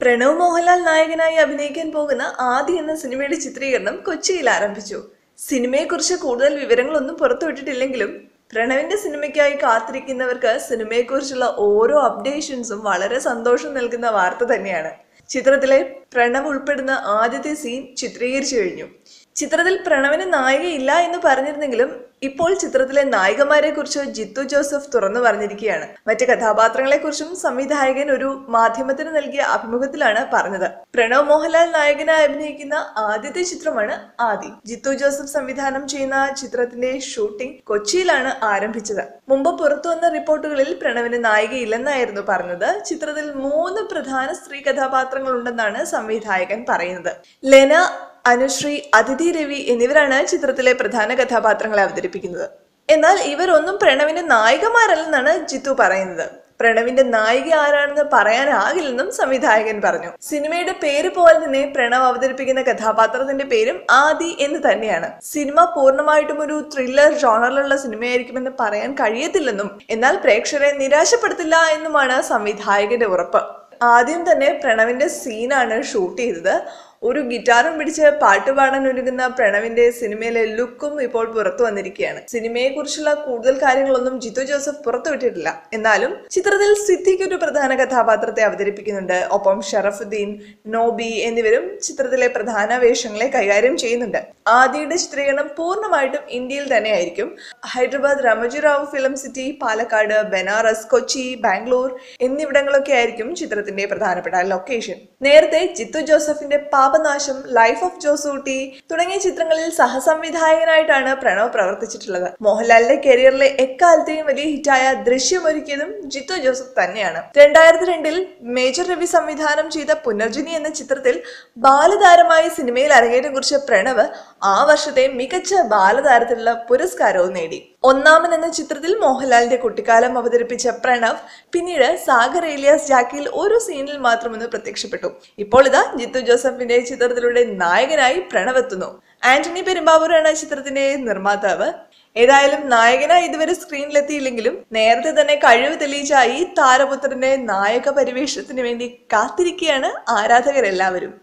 പ്രണവ് മോഹൻലാൽ നായകനായി അഭിനയിക്കാൻ പോകുന്ന ആദി എന്ന സിനിമയുടെ ചിത്രീകരണം കൊച്ചിയിൽ ആരംഭിച്ചു. സിനിമയെക്കുറിച്ച് കൂടുതൽ വിവരങ്ങളൊന്നും പുറത്തുവിട്ടിട്ടില്ലെങ്കിലും പ്രണവിന്റെ സിനിമയ്ക്കായി കാത്തിരിക്കുന്നവർക്ക് സിനിമയെക്കുറിച്ചുള്ള ഓരോ അപ്ഡേഷൻസും വളരെ സന്തോഷം നൽകുന്ന വാർത്ത തന്നെയാണ്. ചിത്രത്തിലെ പ്രണവ് ഉൾപ്പെടുന്ന ആദ്യത്തെ സീൻ ചിത്രീകരിച്ചു കഴിഞ്ഞു. ചിത്രത്തിൽ പ്രണവിന് നായികയില്ല എന്ന് പറഞ്ഞിരുന്നെങ്കിലും ഇപ്പോൾ ചിത്രത്തിലെ നായികമാരെ കുറിച്ച് ജിത്തു ജോസഫ് തുറന്നു പറഞ്ഞിരിക്കുകയാണ്. മറ്റ് കഥാപാത്രങ്ങളെ കുറിച്ചും സംവിധായകൻ ഒരു മാധ്യമത്തിന് നൽകിയ അഭിമുഖത്തിലാണ് പറഞ്ഞത്. പ്രണവ് മോഹൻലാൽ നായകനായി അഭിനയിക്കുന്ന ആദ്യത്തെ ചിത്രമാണ് ആദി. ജിത്തു ജോസഫ് സംവിധാനം ചെയ്യുന്ന ചിത്രത്തിന്റെ ഷൂട്ടിംഗ് കൊച്ചിയിലാണ് ആരംഭിച്ചത്. മുമ്പ് പുറത്തുവന്ന റിപ്പോർട്ടുകളിൽ പ്രണവിന് നായികയില്ലെന്നായിരുന്നു പറഞ്ഞത്. ചിത്രത്തിൽ 3 പ്രധാന സ്ത്രീ കഥാപാത്രങ്ങൾ ഉണ്ടെന്നാണ് സംവിധായകൻ പറയുന്നത്. ലെന, അനുശ്രീ, അതിഥി രവി എന്നിവരാണ് ചിത്രത്തിലെ പ്രധാന കഥാപാത്രങ്ങളെ അവതരിപ്പിക്കുന്നത്. എന്നാൽ ഇവരൊന്നും പ്രണവിന്റെ നായികമാരല്ലെന്നാണ് ജിത്തു പറയുന്നത്. പ്രണവിന്റെ നായിക ആരാണെന്ന് പറയാനാകില്ലെന്നും സംവിധായകൻ പറഞ്ഞു. സിനിമയുടെ പേര് പോലെ തന്നെ പ്രണവ് അവതരിപ്പിക്കുന്ന കഥാപാത്രത്തിന്റെ പേരും ആദി എന്ന് തന്നെയാണ്. സിനിമ പൂർണ്ണമായിട്ടും ഒരു ത്രില്ലർ ജോണറിലുള്ള സിനിമയായിരിക്കുമെന്ന് പറയാൻ കഴിയത്തില്ലെന്നും എന്നാൽ പ്രേക്ഷകരെ നിരാശപ്പെടുത്തില്ല എന്നുമാണ് സംവിധായകന്റെ ഉറപ്പ്. ആദ്യം തന്നെ പ്രണവിന്റെ സീനാണ് ഷൂട്ട് ചെയ്തത്. ഒരു ഗിറ്റാറും പിടിച്ച് പാട്ടുപാടാൻ ഒരുങ്ങുന്ന പ്രണവിന്റെ സിനിമയിലെ ലുക്കും ഇപ്പോൾ പുറത്തു വന്നിരിക്കുകയാണ്. സിനിമയെ കുറിച്ചുള്ള കൂടുതൽ കാര്യങ്ങളൊന്നും ജിത്തു ജോസഫ് പുറത്തുവിട്ടിട്ടില്ല. എന്നാലും ചിത്രത്തിൽ സിദ്ദിഖ് ഒരു പ്രധാന കഥാപാത്രത്തെ അവതരിപ്പിക്കുന്നുണ്ട്. ഒപ്പം ഷറഫുദ്ദീൻ, നോബി എന്നിവരും ചിത്രത്തിലെ പ്രധാന വേഷങ്ങളെ കൈകാര്യം ചെയ്യുന്നുണ്ട്. ആദിയുടെ ചിത്രീകരണം പൂർണ്ണമായിട്ടും ഇന്ത്യയിൽ തന്നെയായിരിക്കും. ഹൈദരാബാദ് രാമോജിറാവു ഫിലിം സിറ്റി, പാലക്കാട്, ബനാറസ്, കൊച്ചി, ബാംഗ്ലൂർ എന്നിവിടങ്ങളൊക്കെ ആയിരിക്കും ചിത്രത്തിന്റെ പ്രധാനപ്പെട്ട ലൊക്കേഷൻ. നേരത്തെ ജിത്തു ജോസഫിന്റെ പാപനാശം, ലൈഫ് ഓഫ് ജോസൂട്ടി തുടങ്ങിയ ചിത്രങ്ങളിൽ സഹസംവിധായകനായിട്ടാണ് പ്രണവ് പ്രവർത്തിച്ചിട്ടുള്ളത്. മോഹൻലാലിന്റെ കരിയറിലെ എക്കാലത്തെയും വലിയ ഹിറ്റായ ദൃശ്യമൊരുക്കിയതും ജിത്തു ജോസഫ് തന്നെയാണ്. 2002 മേജർ രവി സംവിധാനം ചെയ്ത പുനർജനി എന്ന ചിത്രത്തിൽ ബാലതാരമായി സിനിമയിൽ അരങ്ങേറ്റം കുറിച്ച പ്രണവ് ആ വർഷത്തെ മികച്ച ബാലതാരത്തിനുള്ള പുരസ്കാരവും നേടി. ഒന്നാമൻ എന്ന ചിത്രത്തിൽ മോഹൻലാലിന്റെ കുട്ടിക്കാലം അവതരിപ്പിച്ച പ്രണവ് പിന്നീട് സാഗർ ഏലിയാസ് ജാക്കിയിൽ ഒരു സീനിൽ മാത്രമൊന്ന് പ്രത്യക്ഷപ്പെട്ടു. ഇപ്പോൾ ഇതാ ജിത്തു ജോസഫിന്റെ ചിത്രത്തിലൂടെ നായകനായി പ്രണവ് എത്തുന്നു. ആന്റണി പെരുമ്പാവൂരാണ് ചിത്രത്തിന്റെ നിർമ്മാതാവ്. ഏതായാലും നായകനായി ഇതുവരെ സ്ക്രീനിലെത്തിയില്ലെങ്കിലും നേരത്തെ തന്നെ കഴിവ് തെളിയിച്ച ഈ താരപുത്രന്റെ നായക പരിവേഷത്തിന് വേണ്ടി കാത്തിരിക്കുകയാണ് ആരാധകരെല്ലാവരും.